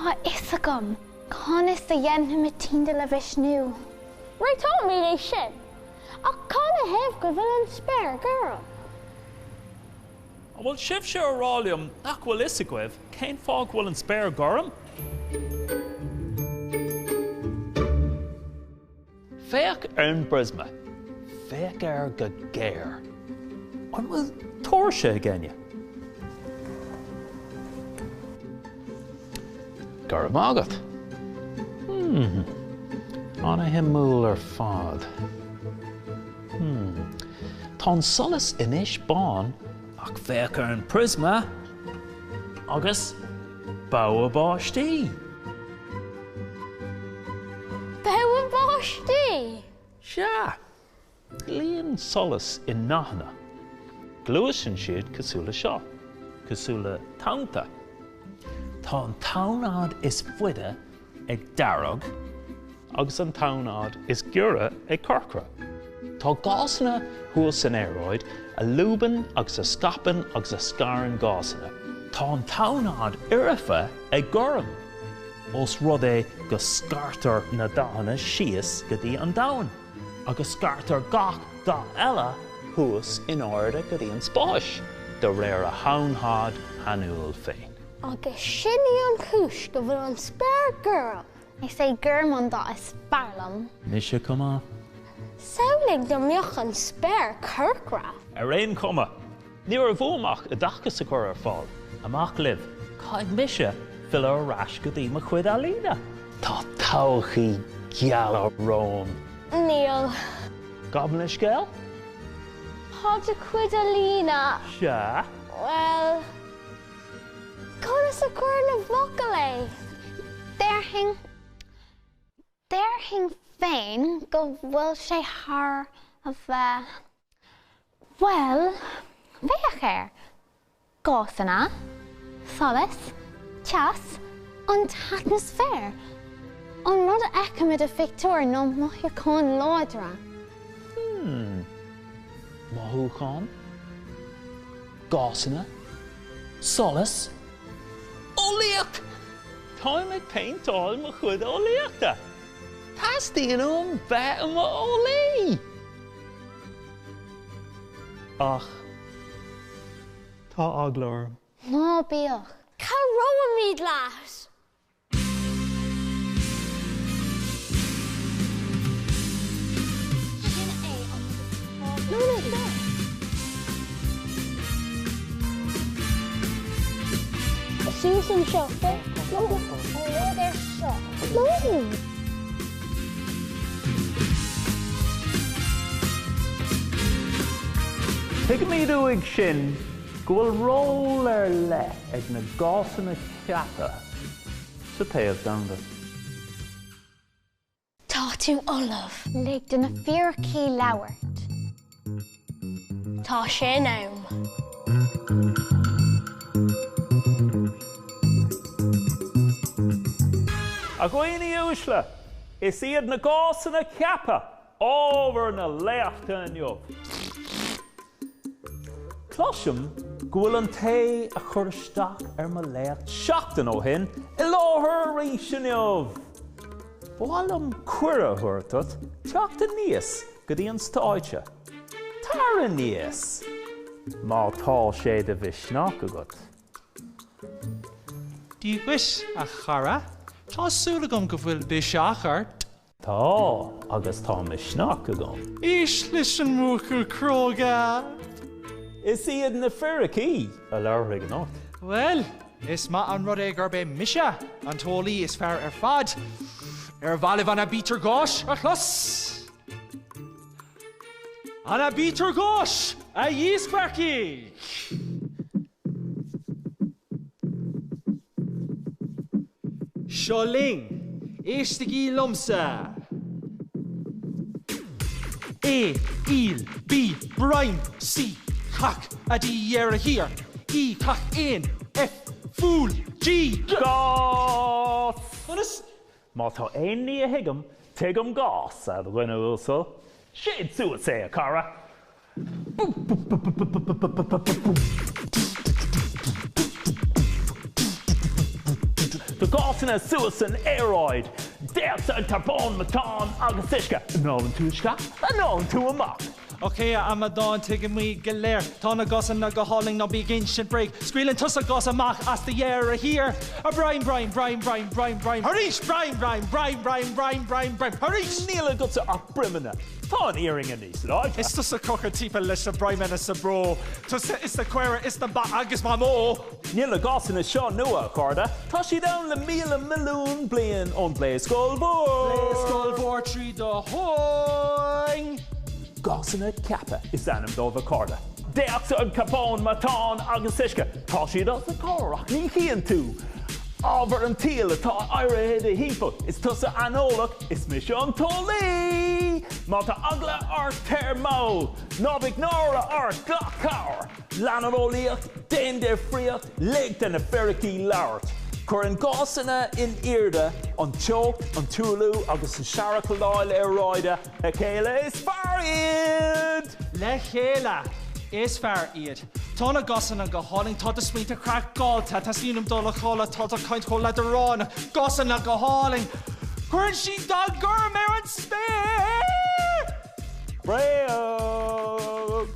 Tá isagam. Conas the yenham at Tyndall a Vishnu. Right on me they ship. A conna have go an spare girl. Well, Shiv Sherolium, Aqua Isagwev, Cain Fog will spare Gorham. Feach Brisma, Feach Gagair. When will Torsha again you? Gorham Agat. Anna himul or fad. Ton solace inish bon. Ach feach Prisma. Agus Boa Boshti. Boa Boshti? Sha. Glean solace in Nahna. Gluis and shid Kasula Shaw. Kasula Taunta. Ton Taunad is Fwida ag Darog. Agus an Taunad is Gura ag Corcra. Tá gásna huas an aeroid, a luban agus a scapan agus a scaran gásna. Tá an Taunad irifa ag Gorham. Os rud é go scartar na dána sias go dtí an dain. Agus scartar gach da ella huas in orda go dtí an spáis. De réir a haunhad anúil féin. Agus sinni an cúis go bhfuil an spare girl. I say Gurman da is sparlam. Misha cuma. Saulig do mioch an spare Kirkra. A rain cuma. Níor a bhúmach a dachas a chur ar fáil. Amach liv. Caid Misha fill ar rash go dtí mo cuid alína. Tá tauchaí geal Rome. Neil. Goblin scale? Hod a cuid alína. Sha. Well, conas a cuir na vocale. There hing féin go bhfuil sé haar of well, feach Gásana, Solace, Chas, an atmosphere. An rud ecamid a Victor no Mohicon Lodra. Mahuchan, Gásana, Solace, Oliac. Time ag paint all mo chud Oliacta. Tas dyn bet am Oli. Ach, tá aglor. No bíoch. Caroa mead las. Susan Shelfer. No, there's shot. No. Take me to ig shin, go roller le ag na gásana ceata sa taobh domhanda. Tá tú Olaf. Lig den a fear key lauert. Tá sé naim. A goini úsla, is iad na gásana ceapa over na leachta an job. Closham gwyl an te a chwrstach ma leacht siachtan o hyn I láthar rís an job. Bhálam cuira thuirtat, teachta níos go dtí an stáidse. Tara níos, má tá sé de bhisneach agat. Dígwis a chara, tá súlagam go bhfuil biseachart. Tá, agus tá misneach agam. Ís leis an múchar cróga. Is iad na firací a leabhar an áit. Well, is ma an rud é gur bé mise, an tólaí is fearr ar fad. Bhailh anna bítar gáis a chlos. Anna bítar gáis a dhíosparcí. Seoling, éistagí lomsa. A, il, B, Brian, C, clack, a D, a here, E, clack, in, F, fool, G. Gás! Honest? Má tá aon ní a hiigem, tuigem gás a bhaine úsal. Siad suas sé a cara. The Gosna Susan Aeroid, Delta Carbon Matan Agasishka, known to Shka, and known to a mock. Okay, I'm a dawn taking me galer. Tana gossa na go hauling no big ancient break. Squealing tussa gossa mach as the year here. A Brian. Harish, Brian. Harish. Neela got to up Brimina. Fun earring in these, right? It's just a cocker teeper list of Brian and a sabro. It's the queer, it's the agus mamo. Neela Gossin is Sean Noah, Corda. Toshi down the meal of Maloon Blaine on Play Skull Board. Tree the hoing. Gossin Kappa is Anam Dova Corda. Deoxide Capone Matan Agasishka. Toshi does the Korach Nikian too. Over and Teal, a ta Ira head a heap. It's Tussa Anolak, it's Mission Tolly. Mata Agla Art Termo. Novik Nora Art Glockar. Lanaroliak, Dende Friat, Lake and a Ferriki Lart. Corin Gossina in Irda, on Choke, on Tulu, August Sharakaloi Leroida, Akela is Farid. Lechela is Farid. Tona Gossina go hauling, Tata Sweet a crack gold, Tatasinum Dola Cola, Tata Kind Cola Deron, Gossina go hauling. Corin she dog Gurmer and Spare. Breo.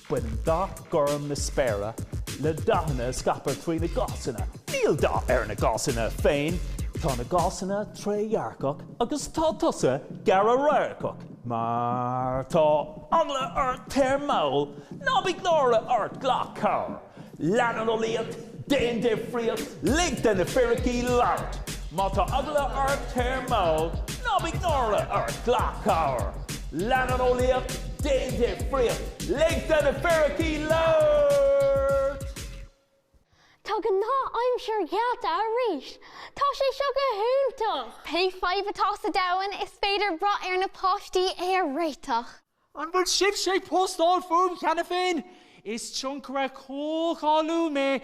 When Doc Gurm the Spera, Le Dahna Scapper Tween the Gossina. Neil da Erna Gossina Fain, Tona Gossina Trey Yarcock, August Tatussa Gara Rarcock, Marta Angla Art Termol, Nobig Nora Art Glockar, Lanaroliat, Dende Friat, Linked and the Ferriki Lart, Marta Angla Art Termol, Nobig Nora Art Glockar, Lanaroliat, Dende Friat, Linked and the Ferriki Lart. Tuggin na, I'm sure yata a reach. Toshi sugar hoonta. Pay 5 a toss a down, is Spader brought na poshti air raitach. And will ship shape post all food canafin. Is chunkra cool calu me.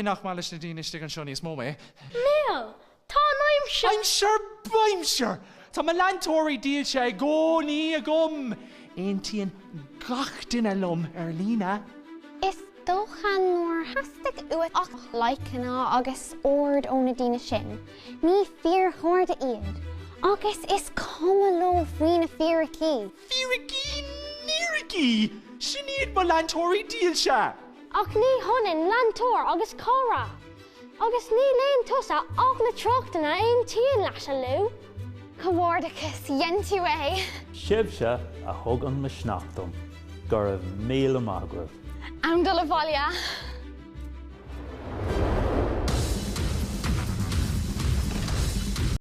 Nach malish na dinish stick and shoni is mo me. Neil, I'm sure. I'm sure. Ta malantori deal shay go ni a gum. Aintian gach din alum Erlina. Is Dochan nor hastig uat ach laikana agus ord onadina shin. Ni fear horda eid. Agus is comalo fina firaki. Firaki, niraki. Shinid malantori deal shay. Ach ni honin lantor agus cora. Agus ni len tussa ach na trochtana ein tien lashaloo. Cawardicus yentuwe. Shibsha a hug on Mishnachtum, Gurav Mila Magrav. Am Dulavalia.